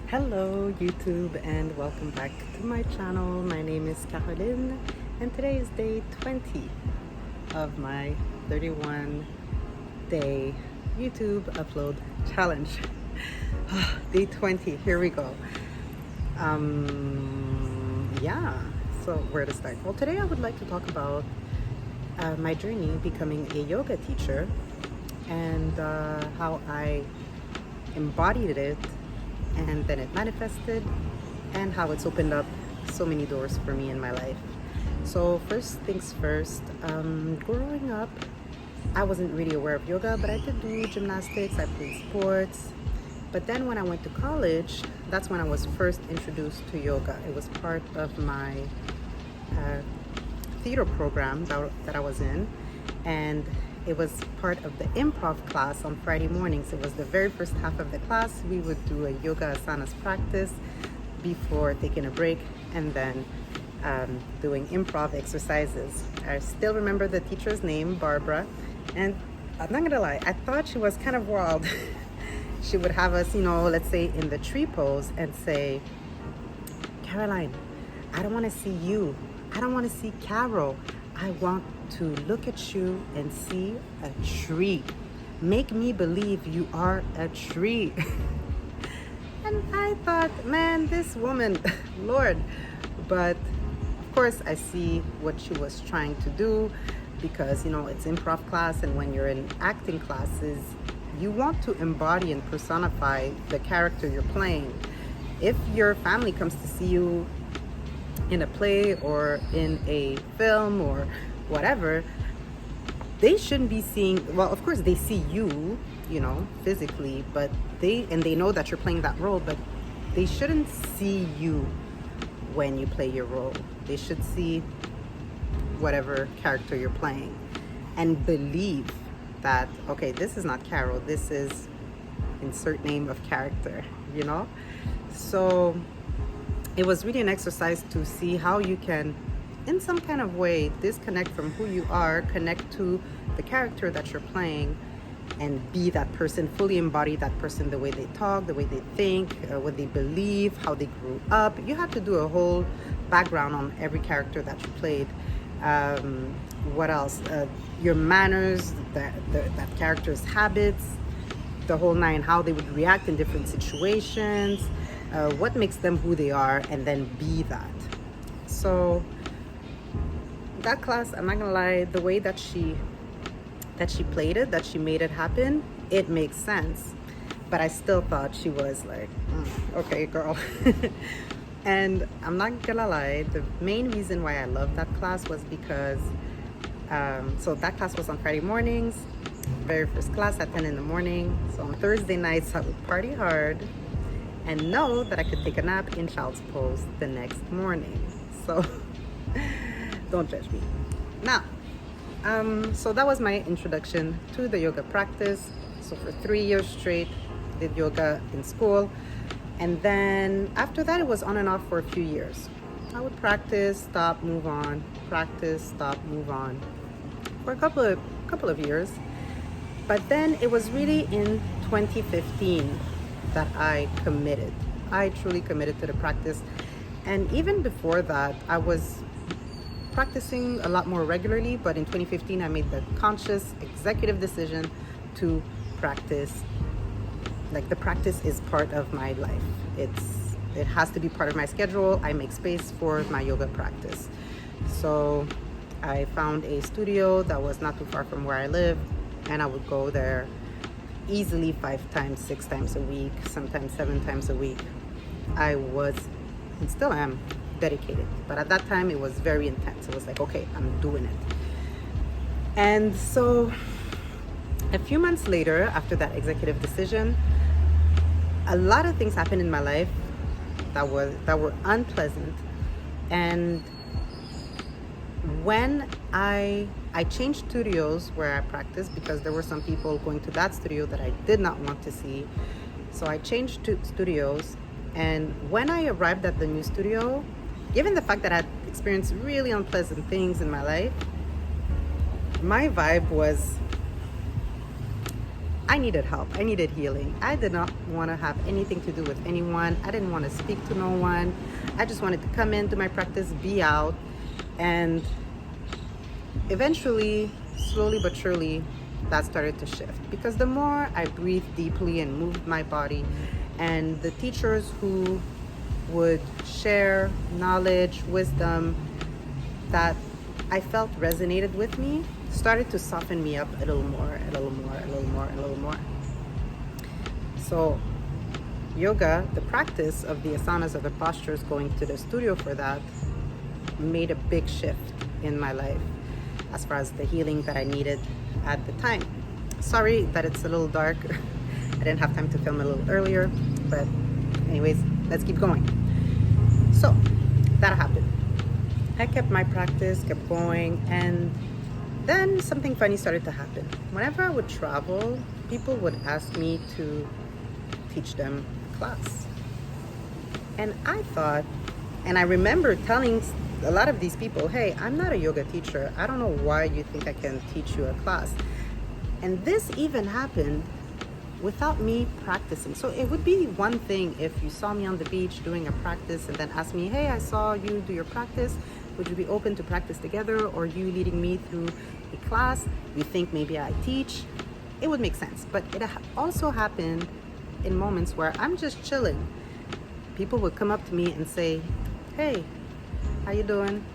Hello YouTube and welcome back to my channel. My name is Caroline and today is day 20 of my 31-day YouTube upload challenge. Day 20, here we go. Yeah, so where to start? Well, today I would like to talk about my journey becoming a yoga teacher and how I embodied it and then it manifested and how it's opened up so many doors for me in my life. So first things first, growing up I wasn't really aware of yoga, but I did do gymnastics, I played sports. But then when I went to college, that's when I was first introduced to yoga. It was part of my theater program that I was in, and it was part of the improv class on Friday mornings. It was the very first half of the class. We would do a yoga asanas practice before taking a break and then doing improv exercises. I still remember the teacher's name, Barbara, and I'm not gonna lie, I thought she was kind of wild. She would have us, let's say in the tree pose and say, Caroline, I don't want to see you. I don't want to see Carol. I want to look at you and see a tree. Make me believe you are a tree. And I thought, man, this woman, Lord. But of course, I see what she was trying to do because, it's improv class, and when you're in acting classes, you want to embody and personify the character you're playing. If your family comes to see you in a play or in a film or whatever, they shouldn't be seeing, well, of course they see you, physically, but they know that you're playing that role, but they shouldn't see you when you play your role. They should see whatever character you're playing and believe that, okay, this is not Carol, this is insert name of character, So it was really an exercise to see how you can, in some kind of way, disconnect from who you are, connect to the character that you're playing, and be that person, fully embody that person, the way they talk, the way they think, what they believe, how they grew up. You have to do a whole background on every character that you played. What else? Your manners, that character's habits, the whole nine, how they would react in different situations, what makes them who they are, and then be that. So that class, I'm not gonna lie, the way that she played it, that she made it happen, it makes sense. But I still thought she was like, okay, girl. And I'm not gonna lie, the main reason why I loved that class was because, so that class was on Friday mornings, very first class at 10 in the morning. So on Thursday nights, I would party hard and know that I could take a nap in child's pose the next morning. So don't judge me. Now, so that was my introduction to the yoga practice. So for 3 years straight, did yoga in school. And then after that, it was on and off for a few years. I would practice, stop, move on, practice, stop, move on for a couple of years. But then it was really in 2015 that I committed. I truly committed to the practice. And even before that, I was practicing a lot more regularly, but in 2015, I made the conscious executive decision to practice. Like, the practice is part of my life. It has to be part of my schedule. I make space for my yoga practice. So I found a studio that was not too far from where I live, and I would go there easily 5 times, 6 times a week, sometimes 7 times a week. I was, and still am, dedicated. But at that time, it was very intense. It was like, okay, I'm doing it. And so a few months later, after that executive decision, a lot of things happened in my life that were unpleasant. And when I changed studios where I practiced, because there were some people going to that studio that I did not want to see. So I changed to studios. And when I arrived at the new studio, given the fact that I had experienced really unpleasant things in my life, my vibe was I needed help. I needed healing. I did not want to have anything to do with anyone. I didn't want to speak to no one. I just wanted to come in, do my practice, be out. And eventually, slowly but surely, that started to shift. Because the more I breathed deeply and moved my body, and the teachers who would share knowledge, wisdom that I felt resonated with me, started to soften me up a little more, a little more, a little more, a little more. So yoga, the practice of the asanas, of the postures, going to the studio for that, made a big shift in my life as far as the healing that I needed at the time. Sorry that it's a little dark. I didn't have time to film a little earlier, but anyways, let's keep going. So that happened. I kept my practice, kept going, and then something funny started to happen. Whenever I would travel, people would ask me to teach them a class. And I thought, and I remember telling a lot of these people, hey, I'm not a yoga teacher. I don't know why you think I can teach you a class. And this even happened without me practicing. So it would be one thing if you saw me on the beach doing a practice and then asked me, hey, I saw you do your practice. Would you be open to practice together, or you leading me through a class? You think maybe I teach? It would make sense. But it also happened in moments where I'm just chilling. People would come up to me and say, hey, how you doing?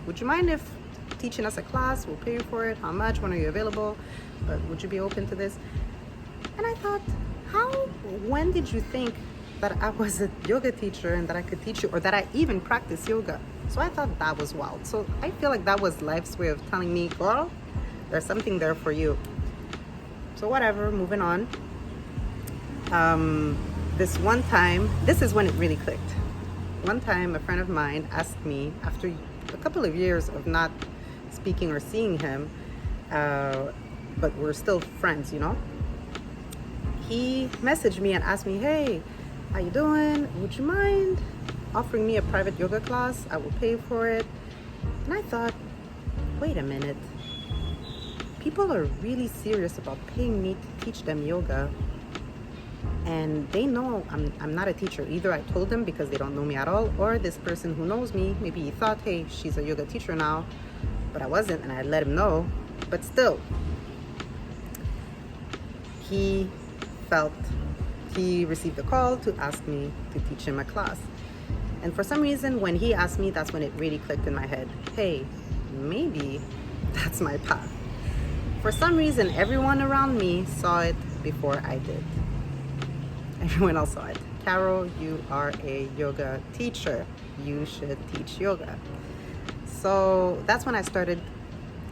Would you mind if teaching us a class? We'll pay you for it. How much? When are you available? But would you be open to this? And I thought, when did you think that I was a yoga teacher and that I could teach you, or that I even practice yoga? So I thought that was wild. So I feel like that was life's way of telling me, girl, there's something there for you. So whatever, moving on. This one time, this is when it really clicked. One time, a friend of mine asked me, after a couple of years of not speaking or seeing him, but we're still friends, you know? He messaged me and asked me, hey, how you doing? Would you mind offering me a private yoga class? I will pay for it. And I thought, wait a minute. People are really serious about paying me to teach them yoga. And they know I'm not a teacher. Either I told them because they don't know me at all, or this person who knows me, maybe he thought, hey, she's a yoga teacher now, but I wasn't, and I let him know. But still, he received a call to ask me to teach him a class. And for some reason, when he asked me, that's when it really clicked in my head. Hey, maybe that's my path. For some reason, everyone around me saw it before I did. Everyone else saw it. Carol, you are a yoga teacher. You should teach yoga. So that's when I started,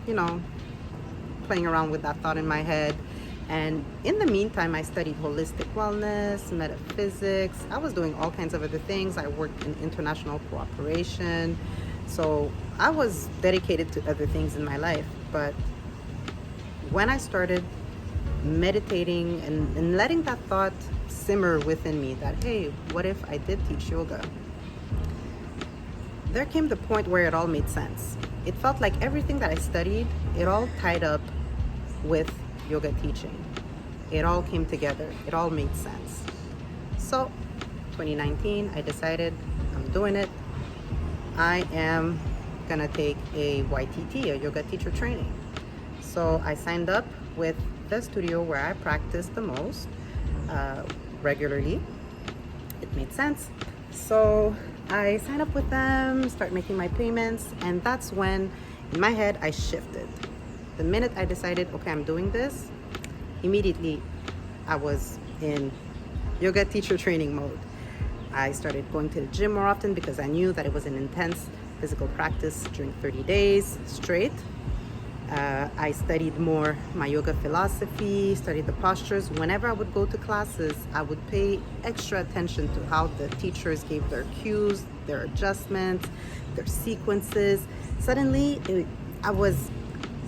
playing around with that thought in my head. And in the meantime, I studied holistic wellness, metaphysics. I was doing all kinds of other things. I worked in international cooperation. So I was dedicated to other things in my life. But when I started meditating and letting that thought simmer within me that, hey, what if I did teach yoga? There came the point where it all made sense. It felt like everything that I studied, it all tied up with yoga teaching. It all came together. It all made sense. So 2019, I decided I'm doing it. I am gonna take a YTT, a yoga teacher training. So I signed up with the studio where I practice the most regularly. It made sense. So I signed up with them, start making my payments, and that's when in my head I shifted. The minute I decided, okay, I'm doing this, immediately I was in yoga teacher training mode. I started going to the gym more often because I knew that it was an intense physical practice during 30 days straight. I studied more my yoga philosophy, studied the postures. Whenever I would go to classes, I would pay extra attention to how the teachers gave their cues, their adjustments, their sequences. Suddenly, I was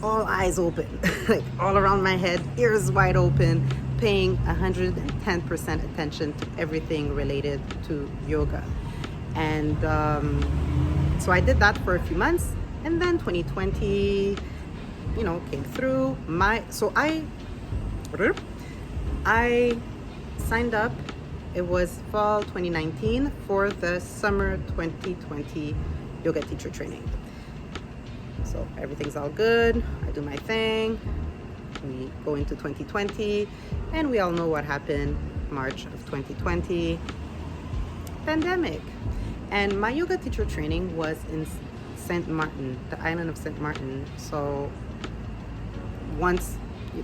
all eyes open, like all around my head, ears wide open, paying 110% attention to everything related to yoga. And so I did that for a few months, and then 2020 came through. So I I signed up. It was fall 2019 for the summer 2020 yoga teacher training. So everything's all good. I do my thing. We go into 2020, and we all know what happened March of 2020. Pandemic. And my yoga teacher training was in St. Martin, the island of St. Martin. So once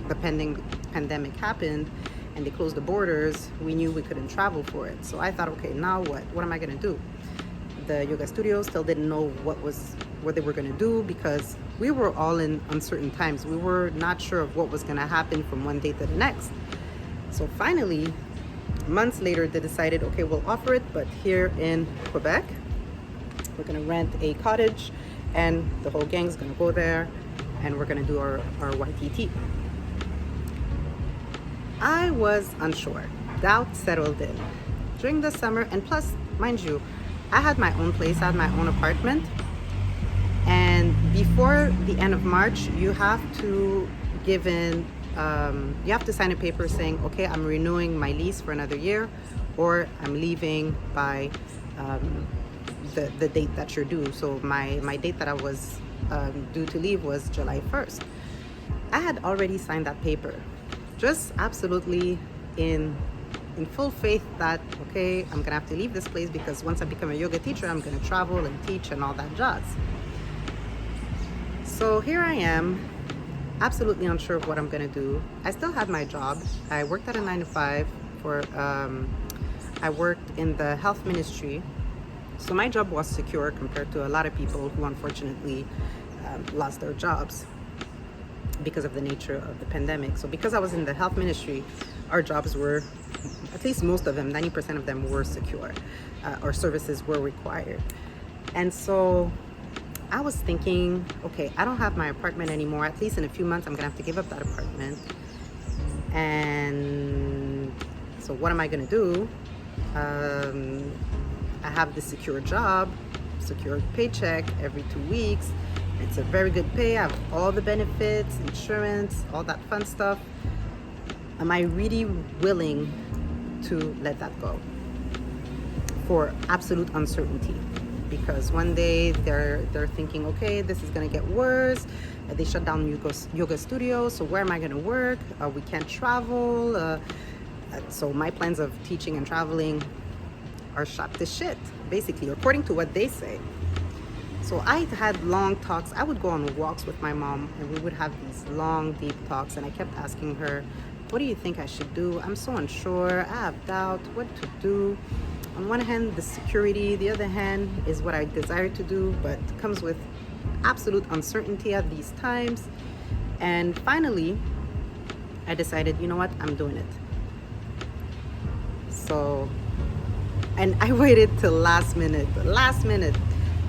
the pandemic happened and they closed the borders, we knew we couldn't travel for it. So I thought, okay, now what? What am I gonna do? The yoga studios still didn't know what they were gonna do, because we were all in uncertain times. We were not sure of what was gonna happen from one day to the next. So finally, months later, they decided, okay, we'll offer it, but here in Quebec. We're gonna rent a cottage, and the whole gang's gonna go there, and we're gonna do our YTT. I was unsure. Doubt settled in during the summer, and plus, mind you, I had my own place, I had my own apartment, and before the end of March, you have to give in, you have to sign a paper saying, okay, I'm renewing my lease for another year, or I'm leaving by the date that you're due. So my date that I was due to leave was July 1st. I had already signed that paper, just absolutely in full faith that, okay, I'm gonna have to leave this place, because once I become a yoga teacher, I'm gonna travel and teach and all that jazz. So here I am, absolutely unsure of what I'm gonna do. I still had my job. I worked at a 9-to-5 for, I worked in the health ministry. So my job was secure compared to a lot of people who unfortunately lost their jobs because of the nature of the pandemic. So because I was in the health ministry, our jobs were, at least most of them, 90% of them were secure. Our services were required. And so I was thinking, okay, I don't have my apartment anymore. At least in a few months, I'm gonna have to give up that apartment. And so what am I gonna do? I have this secure job, secure paycheck every 2 weeks. It's a very good pay. I have all the benefits, insurance, all that fun stuff. Am I really willing to let that go for absolute uncertainty? Because one day they're thinking, okay, this is gonna get worse. They shut down yoga studios, so where am I gonna work? We can't travel. So my plans of teaching and traveling are shot to shit, basically, according to what they say. So I had long talks. I would go on walks with my mom, and we would have these long, deep talks, and I kept asking her, what do you think I should do? I'm so unsure. I have doubt what to do. On one hand, the security, the other hand is what I desire to do, but comes with absolute uncertainty at these times. And finally, I decided, you know what, I'm doing it. So, and I waited till last minute.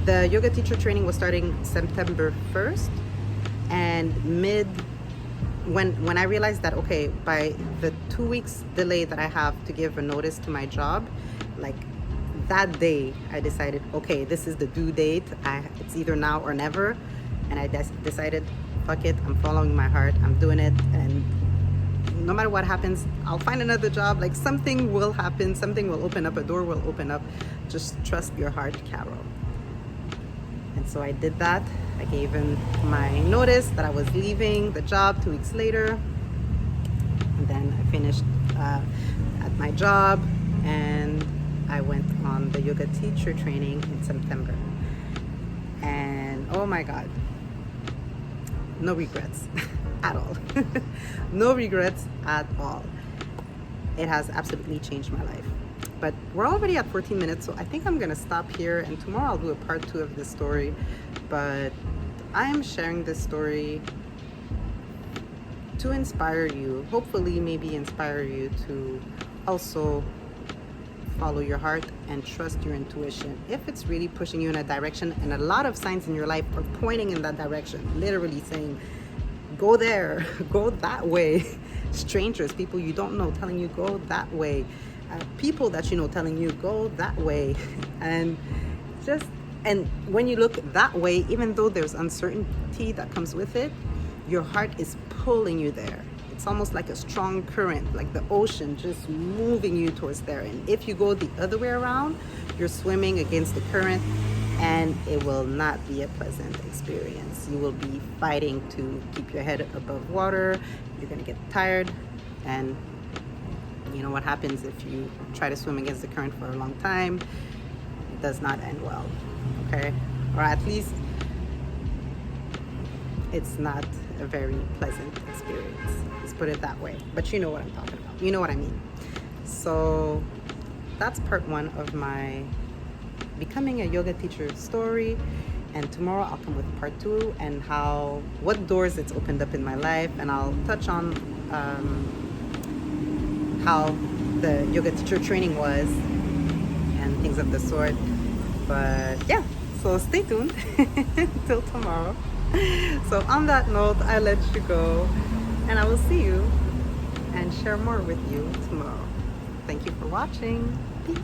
The yoga teacher training was starting September 1st, and when I realized that, okay, by the 2 weeks delay that I have to give a notice to my job, like that day, I decided, okay, this is the due date. It's either now or never. And I decided, fuck it, I'm following my heart, I'm doing it, and no matter what happens, I'll find another job. Like, something will happen, something will open up, a door will open up. Just trust your heart, Carol. And so I did that. I gave in my notice that I was leaving the job 2 weeks later. And then I finished at my job, and I went on the yoga teacher training in September. And oh my God, no regrets at all. No regrets at all. It has absolutely changed my life. But we're already at 14 minutes, so I think I'm gonna stop here, and tomorrow I'll do a part 2 of this story. But I am sharing this story to inspire you, hopefully maybe inspire you to also follow your heart and trust your intuition. If it's really pushing you in a direction, and a lot of signs in your life are pointing in that direction, literally saying, go there, go that way. Strangers, people you don't know telling you go that way. People that you know telling you go that way. And when you look that way, even though there's uncertainty that comes with it, your heart is pulling you there. It's almost like a strong current, like the ocean just moving you towards there. And if you go the other way around, you're swimming against the current, and it will not be a pleasant experience. You will be fighting to keep your head above water. You're gonna get tired, and you know what happens if you try to swim against the current for a long time. It does not end well, okay? Or at least it's not a very pleasant experience. Let's put it that way. But you know what I'm talking about. You know what I mean. So that's part one of my becoming a yoga teacher story. And tomorrow I'll come with part two and what doors it's opened up in my life. And I'll touch on how the yoga teacher training was and things of the sort. But yeah, so stay tuned till tomorrow. So on that note, I let you go, and I will see you and share more with you tomorrow. Thank you for watching. Peace.